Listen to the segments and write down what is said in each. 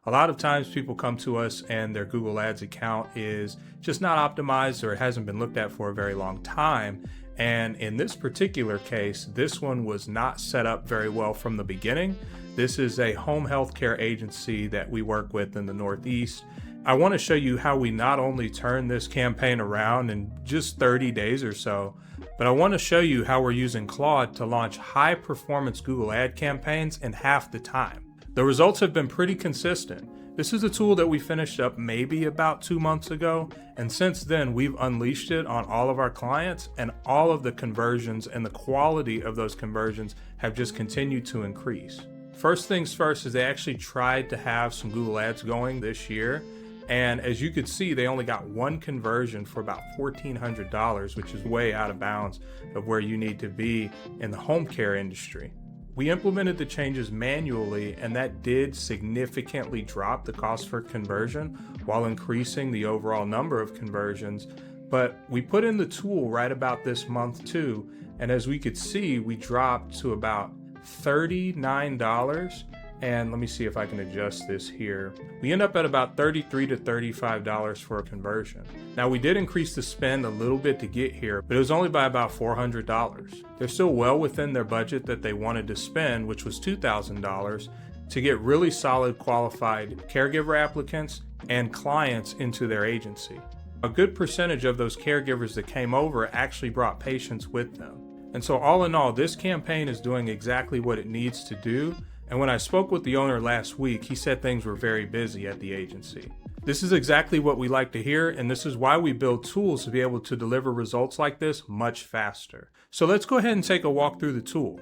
A lot of times people come to us and their Google Ads account is just not optimized, or it hasn't been looked at for a very long time. And in this particular case, this one was not set up very well from the beginning. This is a home healthcare agency that we work with in the Northeast. I want to show you how we not only turn this campaign around in just 30 days or so, but I want to show you how we're using Claude to launch high performance Google ad campaigns in half the time. The results have been pretty consistent. This is a tool that we finished up maybe about 2 months ago, and since then we've unleashed it on all of our clients, and all of the conversions and the quality of those conversions have just continued to increase. First things first is they actually tried to have some Google Ads going this year, and as you could see, they only got one conversion for about $1,400, which is way out of bounds of where you need to be in the home care industry. We implemented the changes manually, and that did significantly drop the cost for conversion while increasing the overall number of conversions. But we put in the tool right about this month too, and as we could see, we dropped to about $39. And let me see if I can adjust this here. We end up at about $33 to $35 for a conversion. Now, we did increase the spend a little bit to get here, but it was only by about $400. They're still well within their budget that they wanted to spend, which was $2,000, to get really solid qualified caregiver applicants and clients into their agency. A good percentage of those caregivers that came over actually brought patients with them. And so all in all, this campaign is doing exactly what it needs to do. And when I spoke with the owner last week, he said things were very busy at the agency. This is exactly what we like to hear, and this is why we build tools to be able to deliver results like this much faster. So let's go ahead and take a walk through the tool.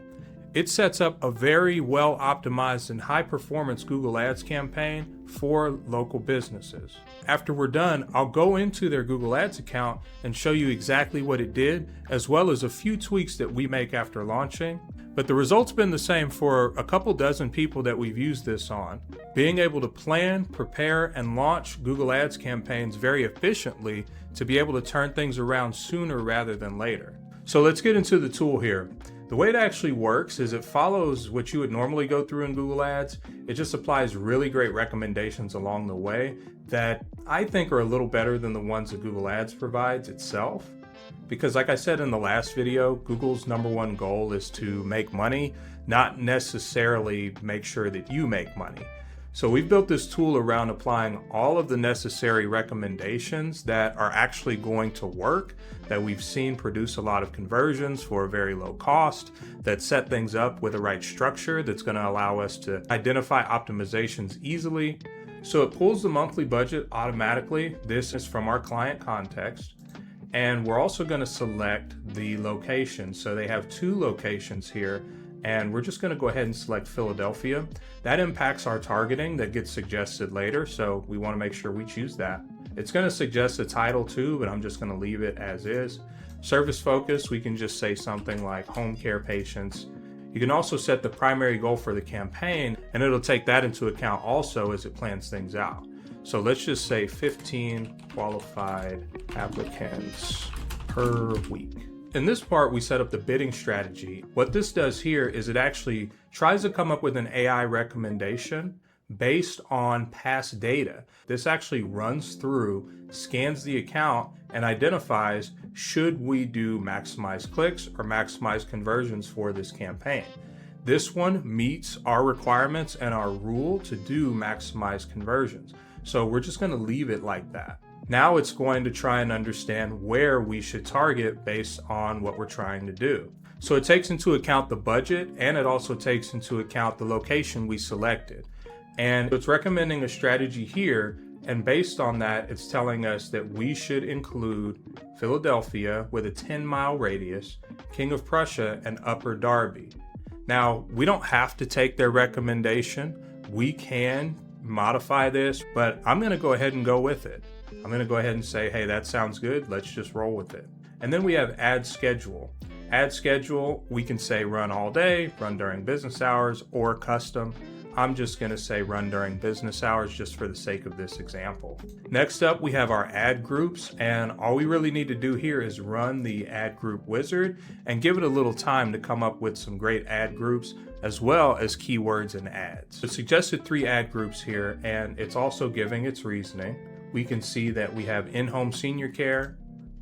It sets up a very well optimized and high performance Google Ads campaign for local businesses. After we're done, I'll go into their Google Ads account and show you exactly what it did, as well as a few tweaks that we make after launching. But the result's been the same for a couple dozen people that we've used this on. Being able to plan, prepare, and launch Google Ads campaigns very efficiently to be able to turn things around sooner rather than later. So let's get into the tool here. The way it actually works is it follows what you would normally go through in Google Ads. It just applies really great recommendations along the way that I think are a little better than the ones that Google Ads provides itself. Because like I said in the last video, Google's #1 goal is to make money, not necessarily make sure that you make money. So we've built this tool around applying all of the necessary recommendations that are actually going to work, that we've seen produce a lot of conversions for a very low cost, that set things up with the right structure that's going to allow us to identify optimizations easily. So it pulls the monthly budget automatically. This is from our client context. And we're also going to select the location. So they have 2 locations here, and we're just going to go ahead and select Philadelphia. That impacts our targeting that gets suggested later, so we want to make sure we choose that. It's going to suggest a title too, but I'm just going to leave it as is. Service focus, we can just say something like home care patients. You can also set the primary goal for the campaign, and it'll take that into account also as it plans things out. So let's just say 15 qualified applicants per week. In this part, we set up the bidding strategy. What this does here is it actually tries to come up with an AI recommendation based on past data. This actually runs through, scans the account, and identifies should we do maximize clicks or maximize conversions for this campaign. This one meets our requirements and our rule to do maximize conversions. So we're just going to leave it like that. Now it's going to try and understand where we should target based on what we're trying to do. So it takes into account the budget, and it also takes into account the location we selected. And it's recommending a strategy here, and based on that, it's telling us that we should include Philadelphia with a 10-mile radius, King of Prussia, and Upper Darby. Now, we don't have to take their recommendation. We can modify this, but I'm going to go ahead and go with it. I'm going to go ahead and say, hey, that sounds good. Let's just roll with it. And then we have add schedule. Add schedule, we can say run all day, run during business hours, or custom. I'm just going to say run during business hours just for the sake of this example. Next up, we have our ad groups, and all we really need to do here is run the ad group wizard and give it a little time to come up with some great ad groups as well as keywords and ads. It suggested 3 ad groups here, and it's also giving its reasoning. We can see that we have in-home senior care,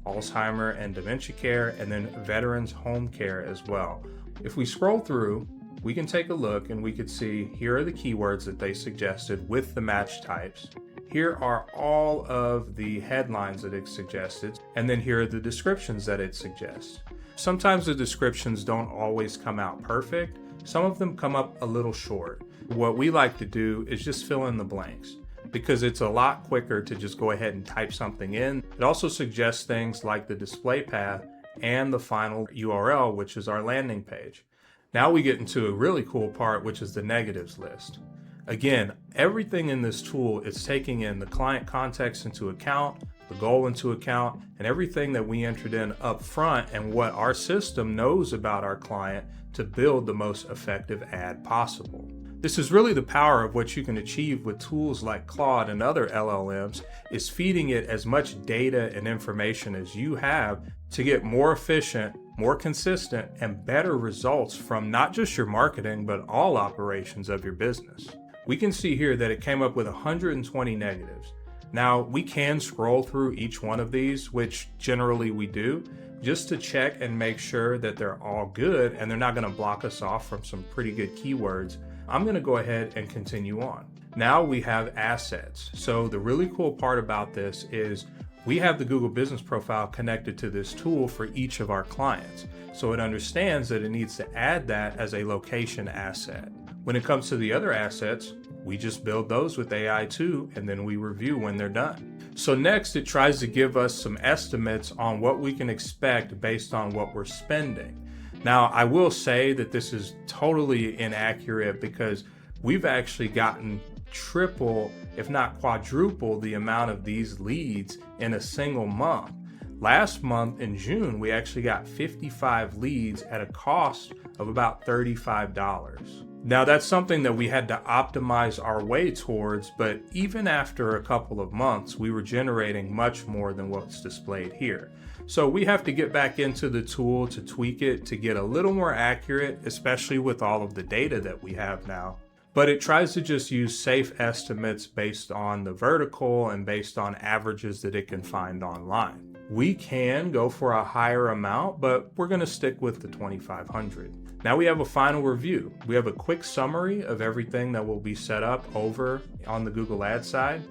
Alzheimer and dementia care, and then veterans home care as well. If we scroll through, we can take a look and we could see here are the keywords that they suggested with the match types. Here are all of the headlines that it suggested, and then here are the descriptions that it suggests. Sometimes the descriptions don't always come out perfect. Some of them come up a little short. What we like to do is just fill in the blanks, because it's a lot quicker to just go ahead and type something in. It also suggests things like the display path and the final URL, which is our landing page. Now we get into a really cool part, which is the negatives list. Again, everything in this tool is taking in the client context into account, the goal into account, and everything that we entered in up front and what our system knows about our client to build the most effective ad possible. This is really the power of what you can achieve with tools like Claude and other LLMs, is feeding it as much data and information as you have to get more efficient, more consistent, and better results from not just your marketing, but all operations of your business. We can see here that it came up with 120 negatives. Now, we can scroll through each one of these, which generally we do, just to check and make sure that they're all good and they're not going to block us off from some pretty good keywords. I'm going to go ahead and continue on. Now we have assets. So the really cool part about this is we have the Google Business Profile connected to this tool for each of our clients. So it understands that it needs to add that as a location asset. When it comes to the other assets, we just build those with AI too, and then we review when they're done. So next, it tries to give us some estimates on what we can expect based on what we're spending. Now, I will say that this is totally inaccurate because we've actually gotten triple, if not quadruple, the amount of these leads in a single month. Last month in June, we actually got 55 leads at a cost of about $35. Now, that's something that we had to optimize our way towards, but even after a couple of months, we were generating much more than what's displayed here. So we have to get back into the tool to tweak it to get a little more accurate, especially with all of the data that we have now. But it tries to just use safe estimates based on the vertical and based on averages that it can find online. We can go for a higher amount, but we're going to stick with the 2,500. Now we have a final review. We have a quick summary of everything that will be set up over on the Google Ads side.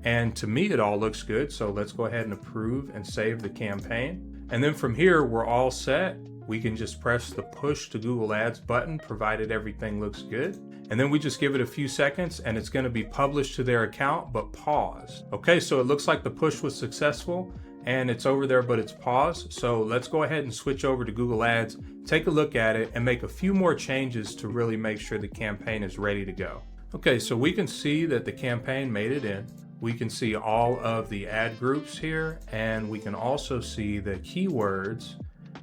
And to me, it all looks good. So let's go ahead and approve and save the campaign. And then from here, we're all set. We can just press the push to Google Ads button, provided everything looks good. And then we just give it a few seconds and it's going to be published to their account, but paused. Okay, so it looks like the push was successful and it's over there, but it's paused. So let's go ahead and switch over to Google Ads, take a look at it and make a few more changes to really make sure the campaign is ready to go. Okay, so we can see that the campaign made it in. We can see all of the ad groups here, and we can also see the keywords,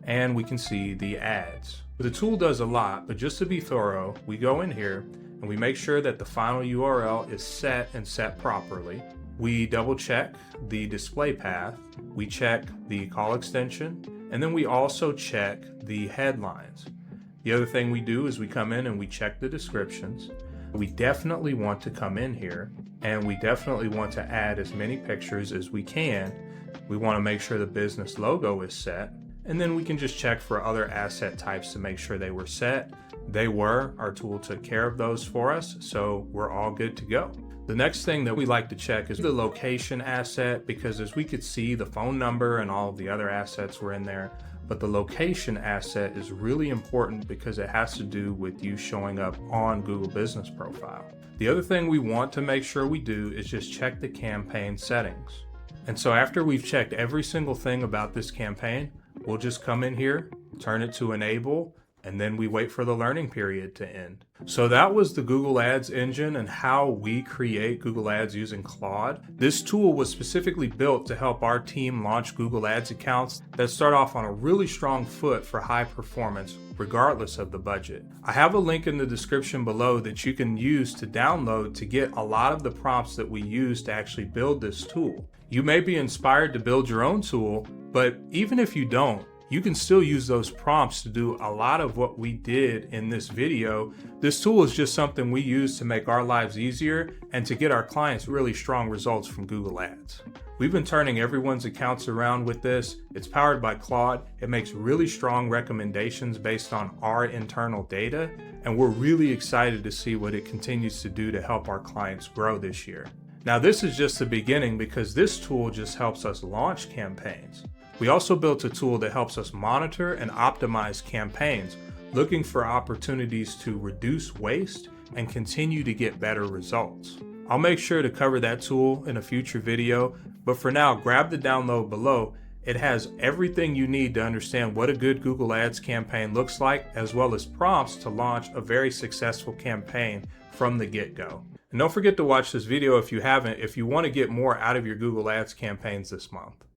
and we can see the ads. The tool does a lot, but just to be thorough, we go in here and we make sure that the final URL is set and set properly. We double check the display path, we check the call extension, and then we also check the headlines. The other thing we do is we come in and we check the descriptions. We definitely want to come in here and we definitely want to add as many pictures as we can. We want to make sure the business logo is set, and then we can just check for other asset types to make sure they were set. They were. Our tool took care of those for us, so we're all good to go. The next thing that we like to check is the location asset, because as we could see, the phone number and all of the other assets were in there. But the location asset is really important because it has to do with you showing up on Google Business Profile. The other thing we want to make sure we do is just check the campaign settings. And so after we've checked every single thing about this campaign, we'll just come in here, turn it to enable, and then we wait for the learning period to end. So that was the Google Ads engine and how we create Google Ads using Claude. This tool was specifically built to help our team launch Google Ads accounts that start off on a really strong foot for high performance, regardless of the budget. I have a link in the description below that you can use to download to get a lot of the prompts that we use to actually build this tool. You may be inspired to build your own tool, but even if you don't, you can still use those prompts to do a lot of what we did in this video. This tool is just something we use to make our lives easier and to get our clients really strong results from Google Ads. We've been turning everyone's accounts around with this. It's powered by Claude. It makes really strong recommendations based on our internal data, and we're really excited to see what it continues to do to help our clients grow this year. Now, this is just the beginning because this tool just helps us launch campaigns. We also built a tool that helps us monitor and optimize campaigns, looking for opportunities to reduce waste and continue to get better results. I'll make sure to cover that tool in a future video, but for now, grab the download below. It has everything you need to understand what a good Google Ads campaign looks like, as well as prompts to launch a very successful campaign from the get-go. And don't forget to watch this video if you haven't, if you want to get more out of your Google Ads campaigns this month.